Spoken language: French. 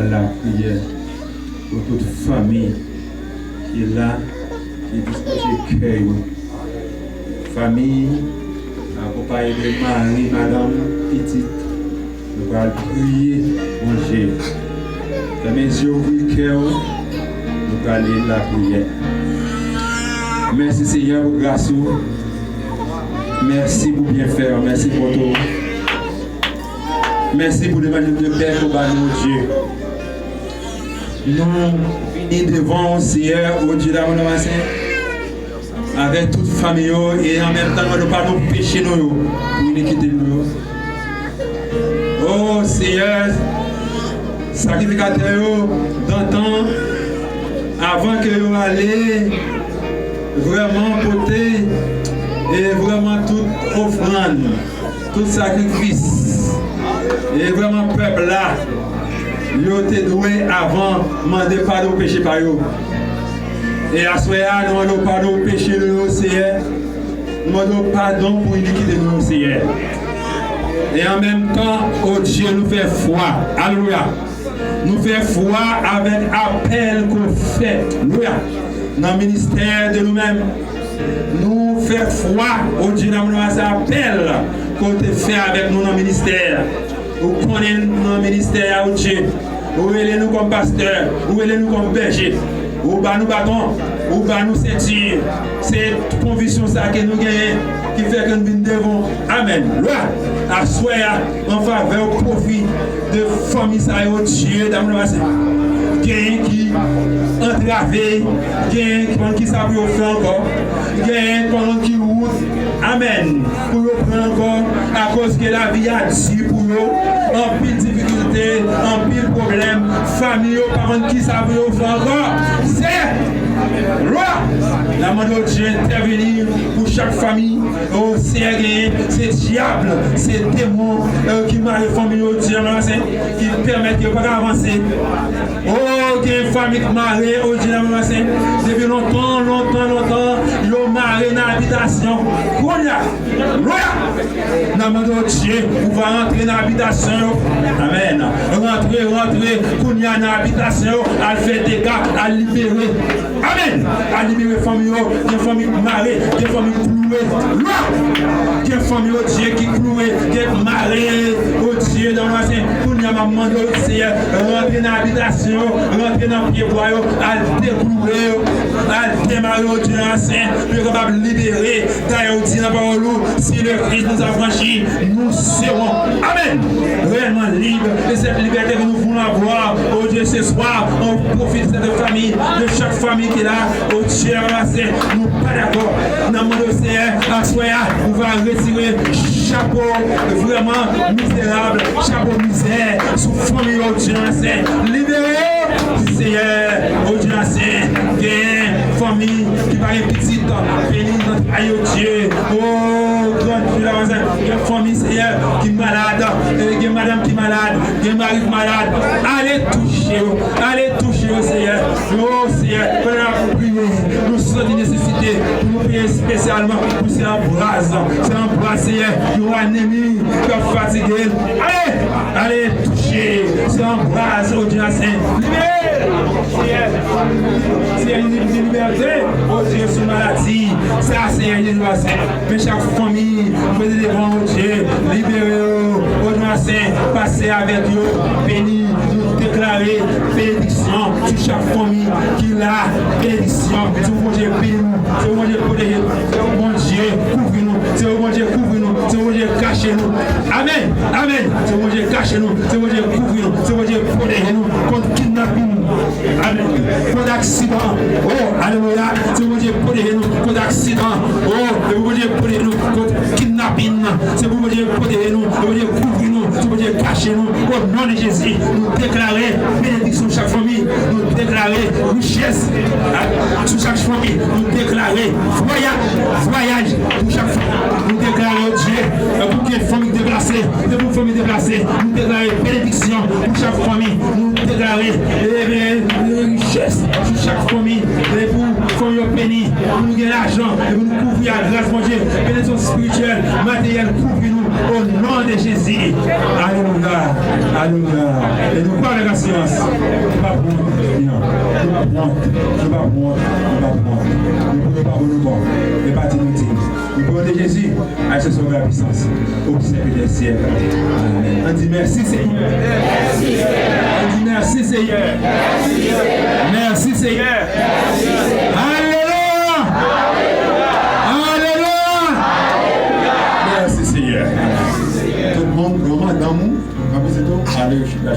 la prière pour toute famille qui est là, qui est disposée cœur. Famille, accompagnée de Marie, Madame, petite, nous allons prier, mon Dieu. Dans mes yeux, ouvrir cœur, nous allons aller la prière. Merci Seigneur pour grâce. Merci pour bien faire. Merci pour tout. Merci pour demander de Père pour nous, Dieu. Nous venons devant Seigneur, au Dieu d'amour avec toute famille et en même temps, nous ne pas nous pécher nous pour iniquité nous. Oh Seigneur, sacrificateur d'antan, avant que vous allez vraiment porter et vraiment toute offrande, tout sacrifice et vraiment peuple là, vous êtes doué avant de demander pardon au péché par vous. Et à ce moment-là, nous demandons pardon au péché de nos Seigneur, nous demandons pardon pour l'iniquité de nos Seigneur. Et en même temps, oh Dieu nous fait foi. Alléluia. Nous fait foi avec appel qu'on fait. Alléluia. Dans le ministère de nous-mêmes. Nous fait foi au Dieu nous appel qu'on te fait avec nous dans le ministère. Vous connaissez dans le ministère au Dieu. Vous voyez nous comme pasteur. Vous voyez nous comme berger. Vous bat nous bâtons. Vous bat nous ceinture. C'est conviction ça que nous gagnons qui fait que nous venons devant. Amen. Là, à soir en faveur au profit de famille ça au Dieu d'amour qui entravé, qui savent faire encore, qui route. Amen. Pour nous prendre encore à cause que la vie a dit pour nous, en pile difficulté, en pile problème, famille, parents qui savent faire encore. C'est roi. La main de Dieu intervenir pour chaque famille. Oh, c'est diable, c'est démon qui m'a les familles au Dieu qui permettent de ne pas avancer. Oh, il y a une famille qui m'a au Dieu depuis longtemps, ils ont marré dans l'habitation. Dans la main de Dieu, on va rentrer dans l'habitation. Amen. Rentrer, qu'on y a dans l'habitation, à faire des dégâts, à libérer. Amen. À libérer les familles, des familles marrées, des familles clouées. Des familles au Dieu qui clouées, des marrées au Dieu dans l'ancien. Qu'on y a maman de Seigneur, rentrer dans l'habitation, rentrer dans le pied boyau, à déclouer, à démarrer au Dieu ancien, pour capable libérer. D'ailleurs, dit la parole, si le Christ nous a franchi, nous serons. Amen. Réellement libre. Et cette liberté que nous voulons avoir, au Dieu, ce soir, on profite de cette famille, de chaque famille qui est là, au Dieu ramassé. Nous pas d'accord. Dans le monde Seigneur, à soir, on va retirer chapeau vraiment misérable, chapeau misère, sous famille au Dieu ancien. Libérez, Seigneur, au Dieu ancien. Famille qui va être petite, bénie notre aïe au Dieu. Oh, grande famille, Seigneur, qui est malade, qui est madame qui est malade, qui est mari malade. Allez toucher, Seigneur. Oh, Seigneur, pour prier, nous sommes des nécessités, pour nous prier spécialement pour ces embrases, Seigneur, nous ennemi qui est fatigué. Allez toucher, ces embrases au Dieu Saint. C'est une liberté, oh Dieu, sur maladie. Ça, c'est un Dieu Saint. Mais chaque famille, vous êtes devant Dieu, libérez-vous, oh Dieu Saint, passez avec eux, bénis, nous déclarer bénédiction sur chaque famille qui a bénédiction. C'est mon Dieu, bénis-nous, c'est mon Dieu, protégez-nous, c'est mon Dieu, couvre-nous, c'est mon Dieu, couvre-nous, c'est mon Dieu, cachez-nous. Amen, amen, c'est mon Dieu, cachez-nous, c'est mon Dieu, couvre-nous, c'est mon Dieu, protégez-nous contre kidnapping. Amen. Contre accident. Oh, alléluia. C'est mon Dieu, protégez-nous contre accident. Oh, c'est mon Dieu, protégez-nous contre kidnapping. C'est mon Dieu, protégez-nous. C'est mon Dieu, couvre-nous. C'est mon Dieu, cachez-nous. Au nom de Jésus, nous déclarer bénédiction sur chaque famille. Nous déclarer richesse sur chaque famille. Nous déclarer voyage pour chaque famille. Nous déclarer Dieu pour qu'il y ait une famille déplacée. C'est pour une famille déplacée. Nous déclarer bénédiction pour chaque famille. Nous déclarer richesse sur chaque famille. Et pour famille bénis, pour nous gagner l'argent, et pour nous couvrir à grâce, mon Dieu. Bénédiction spirituelle, matérielle, couvre-nous au nom de Jésus. Alléluia. Alléluia. Et nous parlons de la science. Je ne vais pas prendre. Je ne vais pas prendre. Nous ne pouvons pas nous voir. Mais pas inutile. Nous pouvons de Jésus à ce sauver la puissance. Au siècle des siècles. On dit merci Seigneur. On dit merci Seigneur. Merci Seigneur. Alléluia. Alléluia. Merci Seigneur. Tout le monde, vraiment dans nous, allez, je suis là.